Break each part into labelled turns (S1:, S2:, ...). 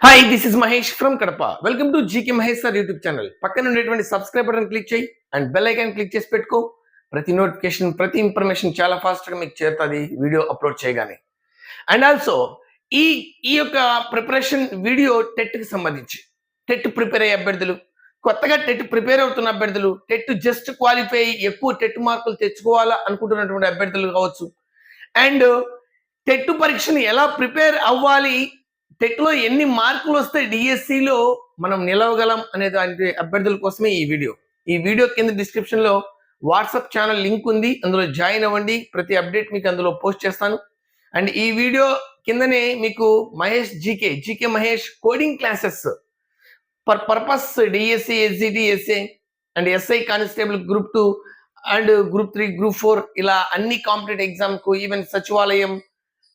S1: Hi, this is Mahesh from Kadapa. Welcome to GK Mahesh sir YouTube channel. పక్కన ఉండేటువంటి subscribe button click చేయి and bell icon click చేసి పెట్టుకో. ప్రతి నోటిఫికేషన్, ప్రతి ఇన్ఫర్మేషన్ చాలా ఫాస్ట్గా మీకు చేరుతుంది వీడియో అప్లోడ్ చేయగానే. అండ్ ఆల్సో ఈ ఈ యొక్క ప్రిపరేషన్ వీడియో టెట్కి సంబంధించి, టెట్ ప్రిపేర్ అయ్యే అభ్యర్థులు, కొత్తగా టెట్ ప్రిపేర్ అవుతున్న అభ్యర్థులు, టెట్ జస్ట్ క్వాలిఫై ఎక్కువ టెట్ మార్కులు తెచ్చుకోవాలా అనుకుంటున్నటువంటి అభ్యర్థులు కావచ్చు, అండ్ టెట్ పరీక్షను ఎలా ప్రిపేర్ అవ్వాలి, టెట్లో ఎన్ని మార్కులు వస్తే డిఎస్సిలో మనం నిలవగలం అనే దాని అభ్యర్థుల కోసమే ఈ వీడియో కింద డిస్క్రిప్షన్ లో వాట్సాప్ ఛానల్ లింక్ ఉంది, అందులో జాయిన్ అవ్వండి. ప్రతి అప్డేట్ మీకు అందులో పోస్ట్ చేస్తాను. అండ్ ఈ వీడియో కిందనే మీకు Mahesh GK Mahesh coding classes purpose DSC, SGT, SA and SI constable group 2 and group 3, group 4 ఇలా అన్ని కాంపిటేటివ్ ఎగ్జామ్ కు, ఈవెన్ సచివాలయం,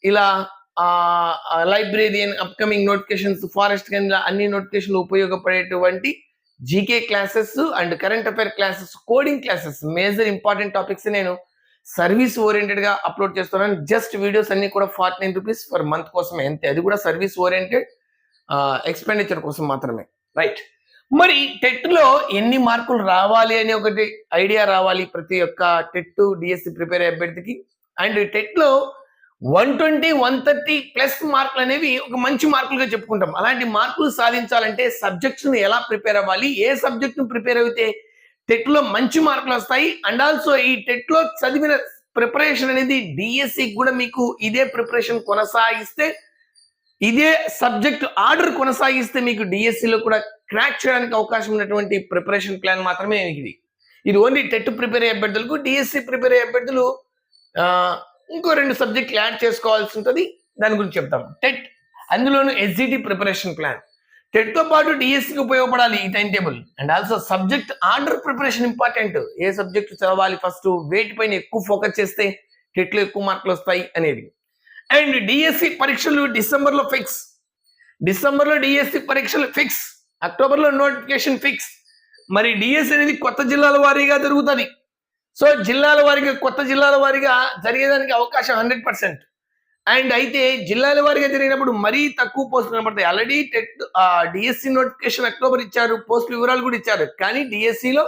S1: ఇలా లైబ్రేరియన్, అప్కమింగ్ నోటిఫికేషన్స్, ఫారెస్ట్ కింద అన్ని నోటిఫికేషన్లు ఉపయోగపడేటువంటి GK classes and current affair classes, coding classes, major important topics నేను సర్వీస్ ఓరియంటెడ్ గా అప్లోడ్ చేస్తున్నాను. జస్ట్ వీడియోస్ అన్ని కూడా 49 రూపీస్ పర్ మంత్ కోసమే, అంతే. అది కూడా సర్వీస్ ఓరియంటెడ్ ఎక్స్పెండిచర్ కోసం మాత్రమే. రైట్, మరి టెట్ లో ఎన్ని మార్కులు రావాలి అని ఒకటి ఐడియా రావాలి ప్రతి ఒక్క టెట్ డిఎస్సి ప్రిపేర్ అయ్యే అభ్యర్థికి. అండ్ టెట్ లో 120, 130 ప్లస్ మార్కులు అనేవి ఒక మంచి మార్కులుగా చెప్పుకుంటాం. అలాంటి మార్కులు సాధించాలంటే సబ్జెక్ట్స్ ను ఎలా ప్రిపేర్ అవ్వాలి, ఏ సబ్జెక్ట్ ను ప్రిపేర్ అయితే టెట్ లో మంచి మార్కులు వస్తాయి, అండ్ ఆల్సో ఈ టెట్ లో చదివిన ప్రిపరేషన్ అనేది డిఎస్సి కూడా మీకు ఇదే ప్రిపరేషన్ కొనసాగిస్తే, ఇదే సబ్జెక్ట్ ఆర్డర్ కొనసాగిస్తే మీకు డిఎస్సిలో కూడా క్రాక్ చేయడానికి అవకాశం ఉన్నటువంటి ప్రిపరేషన్ ప్లాన్ మాత్రమే ఇది ఓన్లీ టెట్ ప్రిపేర్ అయ్యే అభ్యర్థులకు. డిఎస్సి ప్రిపేర్ అయ్యే అభ్యర్థులు ఇంకో 2 సబ్జెక్టులు యాడ్ చేసుకోవాల్సి ఉంటుంది, దాని గురించి చెప్తాం. టెట్, అందులోనూ ఎస్జిటి ప్రిపరేషన్ ప్లాన్, టెట్ తో పాటు డిఎస్సికి ఉపయోగపడాలి ఈ time table. And also subject order preparation important. A subject చదవాలి ఫస్ట్, వేటి పైన ఎక్కువ ఫోకస్ చేస్తే టెట్ లో ఎక్కువ మార్కులు వస్తాయి అనేది. అండ్ డిఎస్సి పరీక్షలు డిసెంబర్లో ఫిక్స్, డిసెంబర్లో డిఎస్సి పరీక్షలు ఫిక్స్, అక్టోబర్లో నోటిఫికేషన్ ఫిక్స్. మరి డిఎస్సి అనేది కొత్త జిల్లాల వారీగా జరుగుతుంది. సో జిల్లాల వారీగా, కొత్త జిల్లాల వారీగా జరిగేదానికి అవకాశం 100%. అండ్ అయితే జిల్లాల వారీగా జరిగినప్పుడు మరీ తక్కువ పోస్టులు కనబడతాయి. Already TET DSC notification October ఇచ్చారు, పోస్టుల వివరాలు కూడా ఇచ్చారు. కానీ డిఎస్సిలో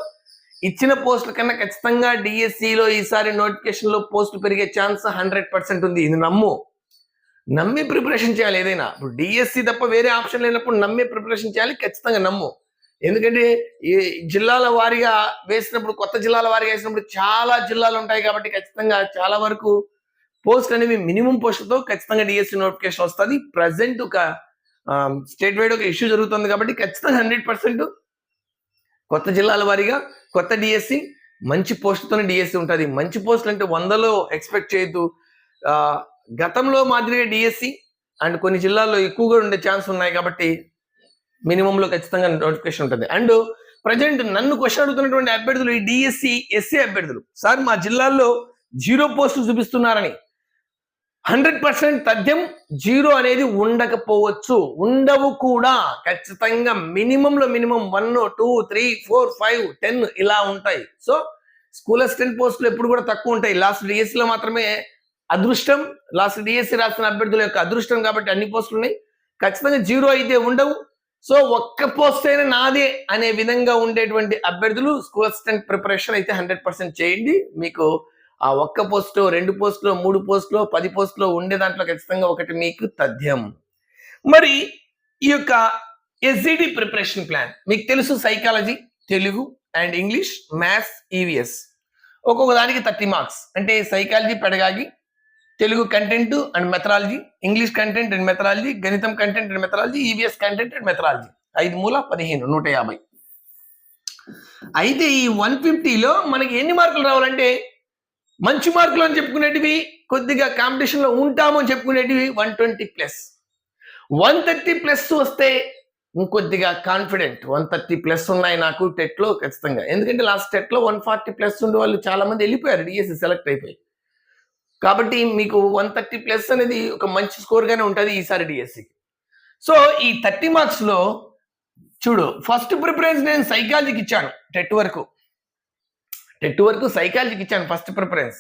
S1: ఇచ్చిన పోస్టుల కన్నా ఖచ్చితంగా డిఎస్సిలో ఈసారి నోటిఫికేషన్ లో పోస్టులు పెరిగే ఛాన్స్ 100% ఉంది. ఇది నమ్మి ప్రిపరేషన్ చేయాలి. ఏదైనా ఇప్పుడు డిఎస్సి తప్ప వేరే ఆప్షన్ లేనప్పుడు నమ్మి ప్రిపరేషన్ చేయాలి, ఖచ్చితంగా నమ్ము. ఎందుకంటే ఈ జిల్లాల వారీగా వేసినప్పుడు, కొత్త జిల్లాల వారీగా వేసినప్పుడు చాలా జిల్లాలు ఉంటాయి కాబట్టి ఖచ్చితంగా చాలా వరకు పోస్ట్ అనేవి మినిమం పోస్టులతో ఖచ్చితంగా డిఎస్సి నోటిఫికేషన్ వస్తుంది. ప్రజెంట్ ఒక స్టేట్ వైడ్ ఒక ఇష్యూ జరుగుతుంది కాబట్టి ఖచ్చితంగా 100% కొత్త జిల్లాల వారీగా కొత్త డిఎస్సి, మంచి పోస్టుతోనే డిఎస్సి ఉంటుంది. మంచి పోస్టులు అంటే 100లో ఎక్స్పెక్ట్ చేయొద్దు. గతంలో మాదిరిగా డిఎస్సి అండ్ కొన్ని జిల్లాల్లో ఎక్కువగా ఉండే ఛాన్స్ ఉన్నాయి కాబట్టి మినిమంలో ఖచ్చితంగా నోటిఫికేషన్ ఉంటుంది. అండ్ ప్రజెంట్ నన్ను క్వశ్చన్ అడుగుతున్నటువంటి అభ్యర్థులు, ఈ డిఎస్సి ఎస్ఏ అభ్యర్థులు, సార్ మా జిల్లాల్లో 0 పోస్టులు చూపిస్తున్నారని. 100% తథ్యం. 0 అనేది ఉండకపోవచ్చు, ఉండవు కూడా. ఖచ్చితంగా మినిమంలో మినిమం 1, 2, 3, 4, 5, 10 ఇలా ఉంటాయి. సో స్కూల్ అసిస్టెంట్ పోస్టులు ఎప్పుడు కూడా తక్కువ ఉంటాయి. లాస్ట్ డిఎస్సిలో మాత్రమే అదృష్టం, లాస్ట్ డిఎస్సి రాసిన అభ్యర్థుల యొక్క అదృష్టం కాబట్టి అన్ని పోస్టులు ఉన్నాయి. ఖచ్చితంగా 0 అయితే ఉండవు. సో ఒక్క పోస్ట్ అయినా నాదే అనే విధంగా ఉండేటువంటి అభ్యర్థులు స్కూల్ అసిస్టెంట్ ప్రిపరేషన్ అయితే 100% చేయండి. మీకు ఆ ఒక్క పోస్టు, 2 పోస్టులో, 3 పోస్టులో, 10 పోస్టులో ఉండే దాంట్లో ఖచ్చితంగా ఒకటి మీకు తథ్యం. మరి ఈ యొక్క ఎస్జిటి ప్రిపరేషన్ ప్లాన్ మీకు తెలుసు. Psychology, Telugu and English, maths, EVS ఒక్కొక్క దానికి 30 మార్క్స్. అంటే psychology, pedagogy, Telugu content and methodology, English content and methodology, గణితం content and methodology, EVS content and methodology. 5 మూల 15, 150. అయితే ఈ 150లో మనకి ఎన్ని మార్కులు రావాలంటే, మంచి మార్కులు అని చెప్పుకునేటివి, కొద్దిగా కాంపిటీషన్ లో ఉంటాము అని చెప్పుకునేటివి 120+. 130+ వస్తే ఇంకొద్దిగా కాన్ఫిడెంట్. 130+ ఉన్నాయి నాకు టెట్ లో ఖచ్చితంగా. ఎందుకంటే లాస్ట్ టెట్ లో 140+ ఉండే వాళ్ళు చాలా మంది వెళ్ళిపోయారు, డిఎస్సి సెలెక్ట్ అయిపోయి. కాబట్టి మీకు 130+ అనేది ఒక మంచి స్కోర్ గానే ఉంటుంది ఈసారి డిఎస్సికి. సో ఈ 30 మార్క్స్ లో చూడు, ఫస్ట్ ప్రిఫరెన్స్ నేను సైకాలజీకి ఇచ్చాను. టెట్ వరకు సైకాలజీకి ఇచ్చాను ఫస్ట్ ప్రిఫరెన్స్.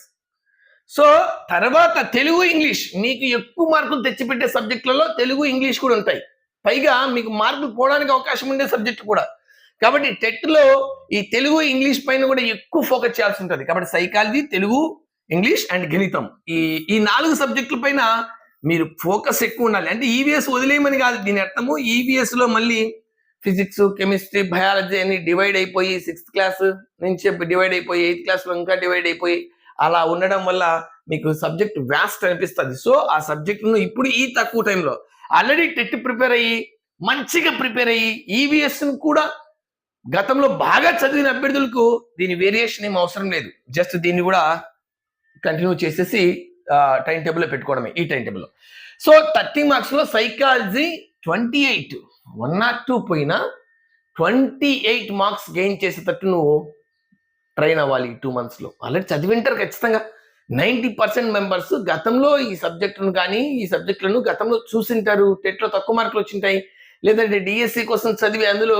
S1: సో తర్వాత తెలుగు, ఇంగ్లీష్ మీకు ఎక్కువ మార్కులు తెచ్చిపెట్టే సబ్జెక్టులలో తెలుగు, ఇంగ్లీష్ కూడా ఉంటాయి. పైగా మీకు మార్కులు పోవడానికి అవకాశం ఉండే సబ్జెక్ట్ కూడా. కాబట్టి టెట్లో ఈ తెలుగు ఇంగ్లీష్ పైన కూడా ఎక్కువ ఫోకస్ చేయాల్సి ఉంటుంది. కాబట్టి సైకాలజీ, తెలుగు, ఇంగ్లీష్ అండ్ గణితం ఈ 4 సబ్జెక్టుల పైన మీరు ఫోకస్ ఎక్కువ ఉండాలి. అంటే ఈవీఎస్ వదిలేయమని కాదు దీని అర్థము. ఈవీఎస్ లో మళ్ళీ ఫిజిక్స్, కెమిస్ట్రీ, బయాలజీ అని డివైడ్ అయిపోయి 6th క్లాస్ నుంచి డివైడ్ అయిపోయి 8th క్లాస్ లో ఇంకా డివైడ్ అయిపోయి అలా ఉండడం వల్ల మీకు సబ్జెక్ట్ వ్యాస్ట్ అనిపిస్తుంది. సో ఆ సబ్జెక్టును ఇప్పుడు ఈ తక్కువ టైంలో ఆల్రెడీ టెట్ ప్రిపేర్ అయ్యి మంచిగా ప్రిపేర్ అయ్యి ఈవీఎస్ ను కూడా గతంలో బాగా చదివిన అభ్యర్థులకు దీని వేరియేషన్ ఏం అవసరం లేదు. జస్ట్ దీన్ని కూడా కంటిన్యూ చేసేసి టైం టేబుల్లో పెట్టుకోవడమే ఈ టైం టేబుల్లో. సో 30 మార్క్స్ లో సైకాలజీ 28 102 పోయినా 28 మార్క్స్ గెయిన్ చేసేటట్టు నువ్వు ట్రైన్ అవ్వాలి ఈ 2 months లో. ఆల్రెడీ చదివింటారు ఖచ్చితంగా. 90% మెంబర్స్ గతంలో ఈ సబ్జెక్టును కానీ ఈ సబ్జెక్టులను గతంలో చూసింటారు. టెట్లో తక్కువ మార్కులు వచ్చింటాయి, లేదంటే డిఎస్సి కోసం చదివి అందులో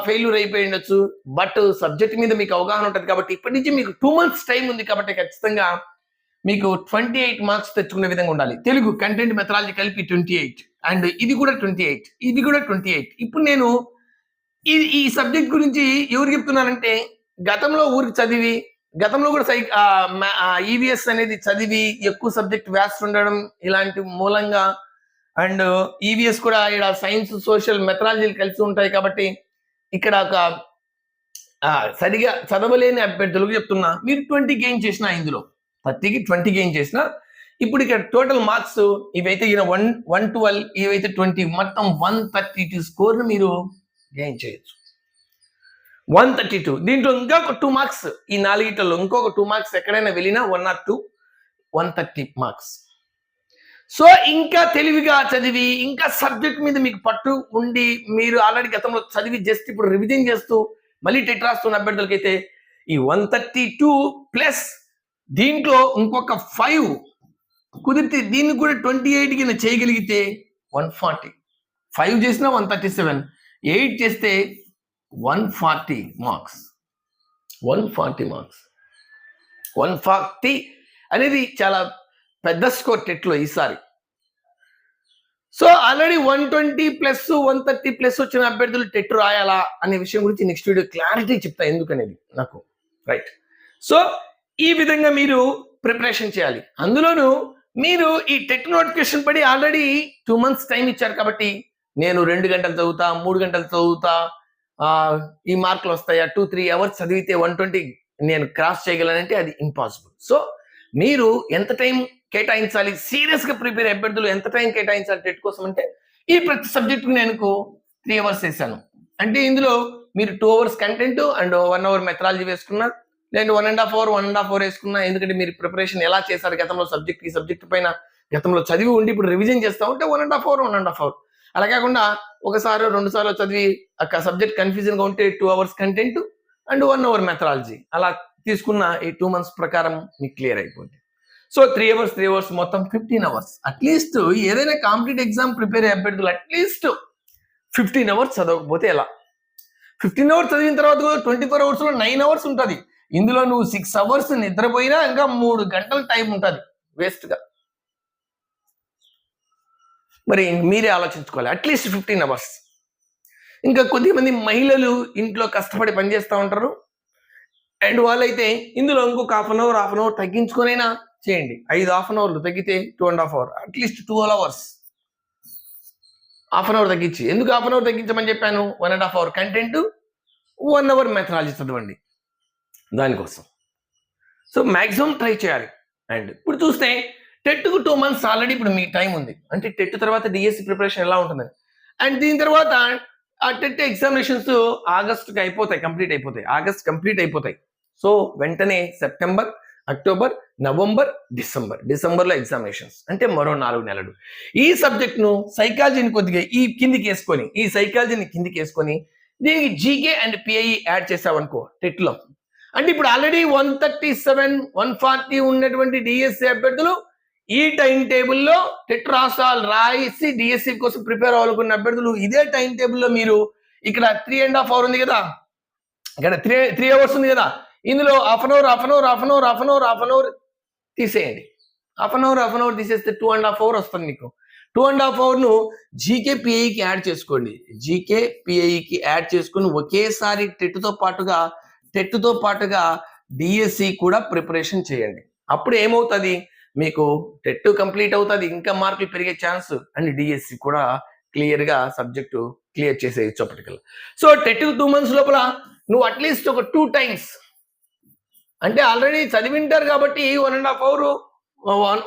S1: ఫెయిల్యూర్ అయిపోయి ఉండొచ్చు. బట్ సబ్జెక్ట్ మీద మీకు అవగాహన ఉంటుంది కాబట్టి ఇప్పటి నుంచి మీకు 2 months టైం ఉంది కాబట్టి ఖచ్చితంగా మీకు 28 మార్క్స్ తెచ్చుకునే విధంగా ఉండాలి. తెలుగు కంటెంట్ మెథడాలజీ కలిపి 28 అండ్ ఇది కూడా 28, ఇది కూడా 28. ఇప్పుడు నేను ఈ సబ్జెక్ట్ గురించి ఎవరు చెప్తున్నానంటే గతంలో ఊరికి చదివి గతంలో కూడా ఈవీఎస్ అనేది చదివి ఎక్కువ సబ్జెక్ట్ వ్యాస్ట్ ఉండడం ఇలాంటి మూలంగా అండ్ ఈవీఎస్ కూడా ఇక్కడ సైన్స్, సోషల్, మెథడాలజీలు కలిసి ఉంటాయి కాబట్టి ఇక్కడ ఒక సరిగా చదవలేని అభ్యర్థులకు చెప్తున్నా, మీరు 20 గెయిన్ చేసిన ఇందులో 30కి 20 గెయిన్ చేసిన ఇప్పుడు ఇక్కడ టోటల్ మార్క్స్ ఇవైతే 112 ఇవైతే 20 మొత్తం 132 స్కోర్ మీరు గెయిన్ చేయొచ్చు. 132 దీంట్లో ఇంకా ఒక 2 మార్క్స్ ఈ 4గిట్లలో ఇంకొక 2 మార్క్స్ ఎక్కడైనా వెళ్ళినా 102 130 మార్క్స్. సో ఇంకా తెలివిగా చదివి ఇంకా సబ్జెక్ట్ మీద మీకు పట్టు ఉండి మీరు ఆల్రెడీ గతంలో చదివి జస్ట్ ఇప్పుడు రివిజన్ చేస్తూ మళ్ళీ టెట్ రాస్తున్న అభ్యర్థులకైతే ఈ 132 ప్లస్ దీంట్లో ఇంకొక 5 కుదిరితే దీన్ని కూడా 28 కింద చేయగలిగితే 140. 5 చేసినా 137, 8 చేస్తే 140 మార్క్స్. 140 మార్క్స్ 140 అనేది చాలా పెద్ద స్కోర్ టెట్లో ఈసారి. సో ఆల్రెడీ 120 ప్లస్ 130 ప్లస్ వచ్చిన అభ్యర్థులు టెట్ రాయాలా అనే విషయం గురించి నెక్స్ట్ వీడియో క్లారిటీ చెప్తా ఎందుకనేది నాకు. రైట్. సో ఈ విధంగా మీరు ప్రిపరేషన్ చేయాలి. అందులోనూ మీరు ఈ టెట్ నోటిఫికేషన్ పడి ఆల్రెడీ 2 months టైం ఇచ్చారు కాబట్టి నేను 2 గంటలు చదువుతా 3 గంటలు చదువుతా ఈ మార్కులు వస్తాయా 2-3 hours చదివితే 120 నేను క్రాస్ చేయగలనంటే అది ఇంపాసిబుల్. సో మీరు ఎంత టైం కేటాయించాలి, సీరియస్ గా ప్రిపేర్ అభ్యర్థులు ఎంత టైం కేటాయించాలి టెట్ కోసం అంటే ఈ ప్రతి సబ్జెక్ట్ నేను 3 hours వేసాను అంటే ఇందులో మీరు 2 hours content and 1 hour methodology వేసుకున్నా, లేదంటే 1.5 hour వేసుకున్నా. ఎందుకంటే మీరు ప్రిపరేషన్ ఎలా చేశారు గతంలో ఈ సబ్జెక్ట్ పైన గతంలో చదివి ఉండి ఇప్పుడు రివిజన్ చేస్తా ఉంటే 1.5 hour. అలా కాకుండా ఒకసారి 2 సార్లు చదివి ఆ సబ్జెక్ట్ కన్ఫ్యూజన్ గా ఉంటే 2 hours content and 1 hour methodology అలా తీసుకున్న ఈ 2 months ప్రకారం మీకు క్లియర్ అయిపోతుంది. సో 3 hours మొత్తం 15 hours. అట్లీస్ట్ ఏదైనా కాంపిటేటివ్ ఎగ్జామ్ ప్రిపేర్ అయ్యే అభ్యర్థులు అట్లీస్ట్ 15 hours చదవకపోతే ఎలా? 15 hours చదివిన తర్వాత 24 hours లో 9 hours ఉంటుంది. ఇందులో నువ్వు 6 hours నిద్రపోయినా ఇంకా 3 గంటల టైం ఉంటుంది వేస్ట్ గా. మరి మీరే ఆలోచించుకోవాలి. At least 15 hours. ఇంకా కొద్దిమంది మహిళలు ఇంట్లో కష్టపడి పనిచేస్తూ ఉంటారు అండ్ వాళ్ళైతే ఇందులో ఇంకొక హాఫ్ అన్ అవర్ తగ్గించుకొనైనా చేయండి. 5 half an hour తగ్గితే 2.5 hours, at least 12 hours half an hour తగ్గించి. ఎందుకు హాఫ్ అన్ అవర్ తగ్గించమని చెప్పాను? 1.5 hour కంటెంట్ 1 hour మెథడాలజీ చదవండి దానికోసం. సో మాక్సిమం ట్రై చేయాలి. అండ్ ఇప్పుడు చూస్తే టెట్కు 2 months ఆల్రెడీ ఇప్పుడు మీ టైం ఉంది. అంటే టెట్ తర్వాత డిఎస్సి ప్రిపరేషన్ ఎలా ఉంటుందని. అండ్ దీని తర్వాత ఆ టెట్ ఎగ్జామినేషన్స్ ఆగస్ట్కి కంప్లీట్ అయిపోతాయి. సో వెంటనే సెప్టెంబర్, అక్టోబర్, నవంబర్, డిసెంబర్లో ఎగ్జామినేషన్స్ అంటే మరో 4 నెలలు. ఈ సబ్జెక్ట్ ను సైకాలజీని కొద్దిగా కిందికి వేసుకొని దీనికి జీకే అండ్ పిఐ యాడ్ చేసావనుకో టెట్లో అంటే ఇప్పుడు ఆల్రెడీ 137, 140 ఉన్నటువంటి డిఎస్సి అభ్యర్థులు ఈ టైం టేబుల్లో టెట్ రాసి డిఎస్సి కోసం ప్రిపేర్ అవ్వాలనుకున్న అభ్యర్థులు ఇదే టైం టేబుల్లో మీరు ఇక్కడ 3.5 hours ఉంది కదా, ఇక్కడ 3 hours ఉంది కదా, ఇందులో హాఫ్ అన్ అవర్ తీసేయండి. హాఫ్ అన్ అవర్ తీసేస్తే 2.5 hours వస్తుంది మీకు. 2.5 అవర్ను జీకే పిఐకి యాడ్ చేసుకోండి. జీకే పిఐకి యాడ్ చేసుకుని ఒకేసారి టెట్తో పాటుగా డిఎస్సి కూడా ప్రిపరేషన్ చేయండి. అప్పుడు ఏమవుతుంది, మీకు టెట్ కంప్లీట్ అవుతుంది, ఇంకా మార్కులు పెరిగే ఛాన్స్, అండ్ డిఎస్సి కూడా క్లియర్గా సబ్జెక్టు క్లియర్ చేసేయచ్చు అప్పటికల్లా. సో టెట్ 2 months లోపల నువ్వు అట్లీస్ట్ ఒక 2 times, అంటే ఆల్రెడీ చదివింటారు కాబట్టి 1.5 hour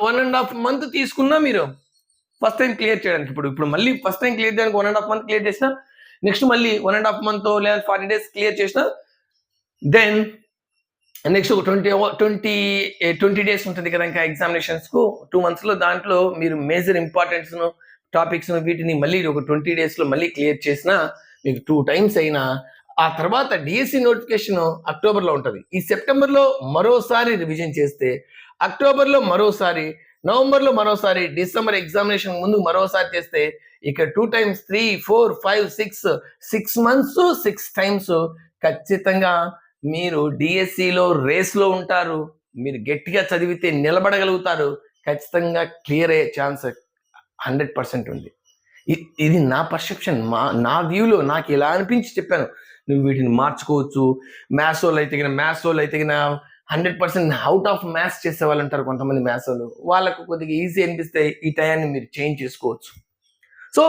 S1: 1.5 month తీసుకున్నా మీరు ఫస్ట్ టైం క్లియర్ చేయడానికి. ఇప్పుడు మళ్ళీ ఫస్ట్ టైం క్లియర్ చేయడానికి 1.5 month క్లియర్ చేసిన, నెక్స్ట్ మళ్ళీ 1.5 month లేదా 40 days క్లియర్ చేసిన, దెన్ నెక్స్ట్ ఒక 20 days ఉంటుంది కదా ఇంకా ఎగ్జామినేషన్స్కు 2 months లో. దాంట్లో మీరు మేజర్ ఇంపార్టెన్స్ టాపిక్స్ వీటిని మళ్ళీ ఒక 20 days లో మళ్ళీ క్లియర్ చేసిన మీకు 2 times అయినా, ఆ తర్వాత డిఎస్సి నోటిఫికేషన్ అక్టోబర్లో ఉంటుంది. ఈ సెప్టెంబర్లో మరోసారి రివిజన్ చేస్తే, అక్టోబర్లో మరోసారి, నవంబర్లో మరోసారి, డిసెంబర్ ఎగ్జామినేషన్ ముందు మరోసారి చేస్తే, ఇక 2 times 3, 4, 5, 6 months 6 times ఖచ్చితంగా మీరు డిఎస్సిలో రేస్లో ఉంటారు. మీరు గట్టిగా చదివితే నిలబడగలుగుతారు. ఖచ్చితంగా క్లియర్ అయ్యే ఛాన్స్ 100% ఉంది. ఇది నా పర్సెప్షన్, నా వ్యూలో నాకు ఎలా అనిపించి చెప్పాను. నువ్వు వీటిని మార్చుకోవచ్చు. మ్యాథ్స్ వాళ్ళు అయితే 100% అవుట్ ఆఫ్ మ్యాథ్స్ చేసే వాళ్ళు ఉంటారు కొంతమంది. మ్యాథ్స్ వాళ్ళకు కొద్దిగా ఈజీ అనిపిస్తే ఈ టయాన్ని మీరు చేంజ్ చేసుకోవచ్చు. సో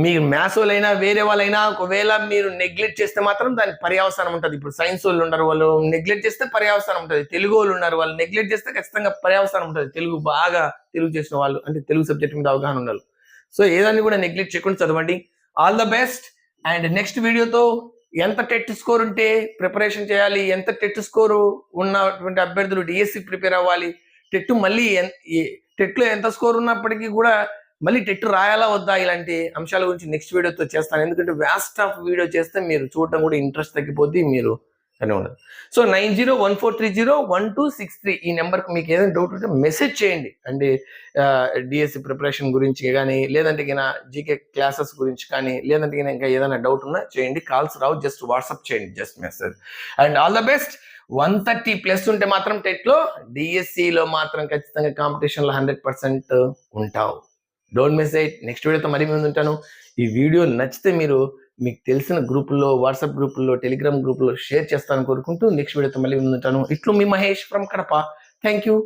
S1: మీరు మ్యాథ్స్ వాళ్ళైనా వేరే వాళ్ళైనా ఒకవేళ మీరు నెగ్లెక్ట్ చేస్తే మాత్రం దానికి పర్యవసానం ఉంటుంది. ఇప్పుడు సైన్స్ వాళ్ళు ఉన్నారు, వాళ్ళు నెగ్లెక్ట్ చేస్తే పర్యవసానం ఉంటుంది. తెలుగు వాళ్ళు ఉన్నారు, వాళ్ళు నెగ్లెక్ట్ చేస్తే ఖచ్చితంగా పర్యవసానం ఉంటుంది. తెలుగు చేసిన వాళ్ళు, అంటే తెలుగు సబ్జెక్ట్ మీద అవగాహన ఉండాలి. సో ఏదాన్ని కూడా నెగ్లెక్ట్ చేయకుండా చదవండి. All the best. And next వీడియోతో ఎంత టెట్ స్కోర్ ఉంటే ప్రిపరేషన్ చేయాలి, ఎంత టెట్ స్కోరు ఉన్నటువంటి అభ్యర్థులు డిఎస్సి ప్రిపేర్ అవ్వాలి, టెట్లో ఎంత స్కోర్ ఉన్నప్పటికీ కూడా మళ్ళీ టెట్ రాయాలా వద్దా, ఇలాంటి అంశాల గురించి నెక్స్ట్ వీడియోతో చేస్తాను. ఎందుకంటే వ్యాస్ట్ ఆఫ్ వీడియో చేస్తే మీరు చూడటం కూడా ఇంట్రెస్ట్ తగ్గిపోద్ది, మీరు అని ఉండదు. సో 9014301263 ఈ నెంబర్కి మీకు ఏదైనా డౌట్ ఉంటే మెసేజ్ చేయండి. అంటే డిఎస్సి ప్రిపరేషన్ గురించి కానీ, లేదంటే జీకే క్లాసెస్ గురించి కానీ, లేదంటే ఇంకా ఏదైనా డౌట్ ఉన్నా చేయండి. కాల్స్ రావు, జస్ట్ వాట్సాప్ చేయండి, just message. And all the best. 130+ ఉంటే మాత్రం టెట్లో, డిఎస్సిలో మాత్రం ఖచ్చితంగా కాంపిటీషన్లో 100% ఉంటావు. Don't miss it. నెక్స్ట్ వీడియోతో మరీ ముందు ఉంటాను. ఈ వీడియో నచ్చితే మీకు తెలిసిన గ్రూపుల్లో, వాట్సాప్ గ్రూపుల్లో, టెలిగ్రామ్ గ్రూపుల్లో షేర్ చేస్తాను కోరుకుంటూ నెక్స్ట్ వీడియోతో మళ్ళీ ముందు ఉంటాను. ఇట్లు మీ Mahesh from Kadapa. Thank you.